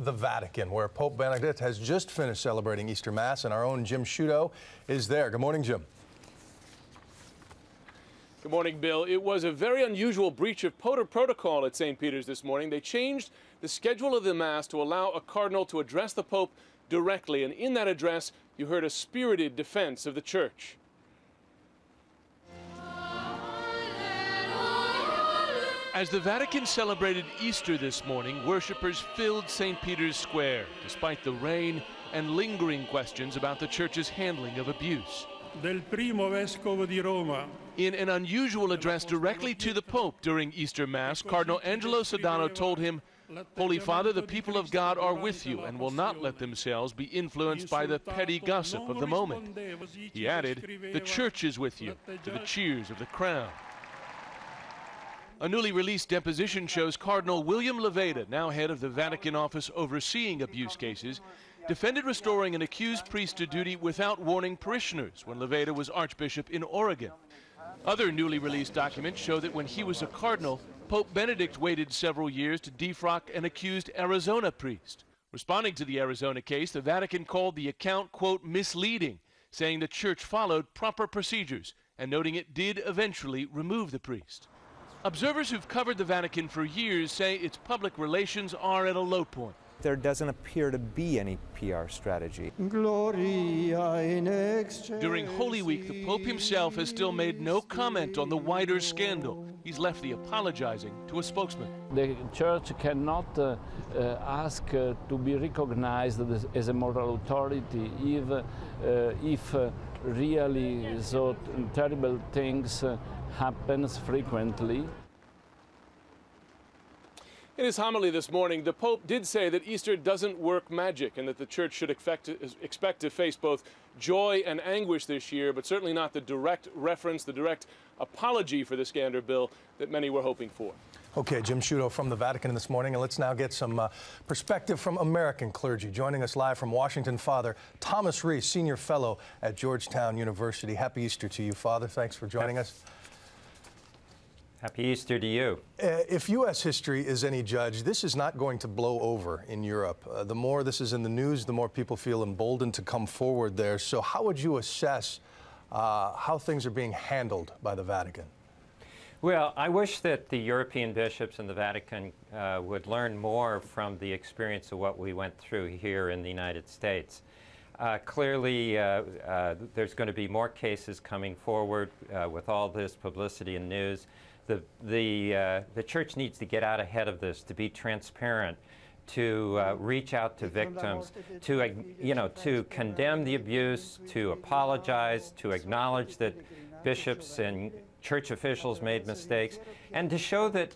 the Vatican, where Pope Benedict has just finished celebrating Easter Mass, and our own Jim Sciutto is there. Good morning, Jim. Good morning, Bill. It was a very unusual breach of protocol at St. Peter's this morning. They changed the schedule of the Mass to allow a cardinal to address the Pope directly, and in that address, you heard a spirited defense of the Church. As the Vatican celebrated Easter this morning, worshippers filled St. Peter's Square, despite the rain and lingering questions about the Church's handling of abuse. Del primo vescovo di Roma. In an unusual address directly to the Pope during Easter Mass, Cardinal Angelo Sodano told him, "Holy Father, the people of God are with you and will not let themselves be influenced by the petty gossip of the moment." He added, "The Church is with you," to the cheers of the crowd. A newly released deposition shows Cardinal William Leveda, now head of the Vatican office overseeing abuse cases, defended restoring an accused priest to duty without warning parishioners when Leveda was Archbishop in Oregon. Other newly released documents show that when he was a cardinal, Pope Benedict waited several years to defrock an accused Arizona priest. Responding to the Arizona case, the Vatican called the account, quote, misleading, saying the Church followed proper procedures and noting it did eventually remove the priest. Observers who've covered the Vatican for years say its public relations are at a low point. There doesn't appear to be any PR strategy. During Holy Week, the Pope himself has still made no comment on the wider scandal. He's left the apologizing to a spokesman. The Church cannot ask to be recognized as a moral authority if really so terrible things happens frequently. In his homily this morning, the Pope did say that Easter doesn't work magic and that the Church should expect to face both joy and anguish this year, but certainly not the direct reference, the direct apology for the scandal, Bill, that many were hoping for. Okay, Jim Sciutto from the Vatican this morning, and let's now get some perspective from American clergy. Joining us live from Washington, Father Thomas Reese, Senior Fellow at Georgetown University. Happy Easter to you, Father. Thanks for joining us. Happy Easter to you. If U.S. history is any judge, this is not going to blow over in Europe. The more this is in the news, the more people feel emboldened to come forward there. So how would you assess how things are being handled by the Vatican? Well, I wish that the European bishops and the Vatican would learn more from the experience of what we went through here in the United States. Clearly, there's going to be more cases coming forward with all this publicity and news. The Church needs to get out ahead of this, to be transparent, to reach out to victims, to condemn the abuse, to apologize, to acknowledge that bishops and church officials made mistakes, and to show that,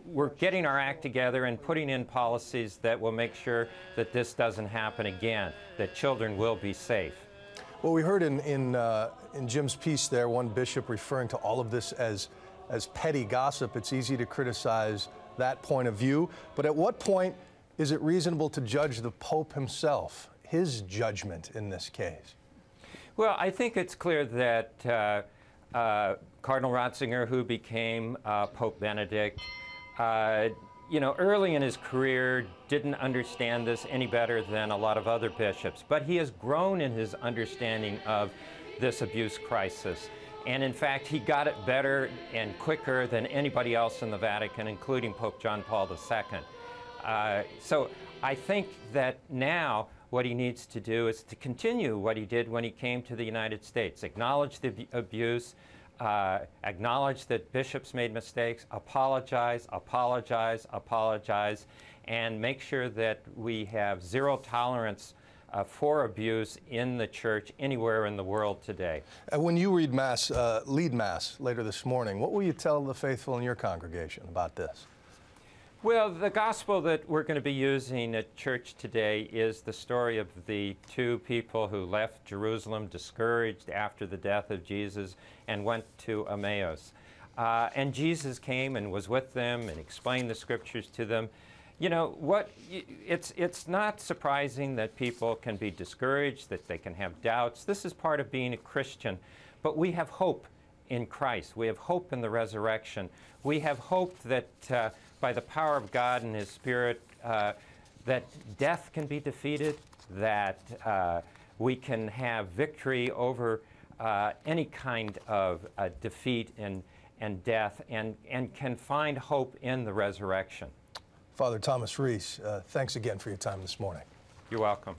we're getting our act together and putting in policies that will make sure that this doesn't happen again, that children will be safe. Well, we heard in Jim's piece there, one bishop referring to all of this as petty gossip. It's easy to criticize that point of view, but at what point is it reasonable to judge the Pope himself, his judgment in this case? Well, I think it's clear that Cardinal Ratzinger, who became Pope Benedict, early in his career didn't understand this any better than a lot of other bishops, but he has grown in his understanding of this abuse crisis. And in fact, he got it better and quicker than anybody else in the Vatican, including Pope John Paul II. So I think that now what he needs to do is to continue what he did when he came to the United States, acknowledge the abuse, acknowledge that bishops made mistakes, apologize, apologize, apologize, and make sure that we have zero tolerance for abuse in the Church anywhere in the world today. When you read Mass, lead Mass later this morning, what will you tell the faithful in your congregation about this? Well, the gospel that we're going to be using at church today is the story of the two people who left Jerusalem discouraged after the death of Jesus and went to Emmaus. And Jesus came and was with them and explained the scriptures to them. It's not surprising that people can be discouraged, that they can have doubts. This is part of being a Christian. But we have hope in Christ. We have hope in the resurrection. We have hope that by the power of God and His Spirit, that death can be defeated, that we can have victory over any kind of defeat and death, and can find hope in the resurrection. Father Thomas Reese, thanks again for your time this morning. You're welcome.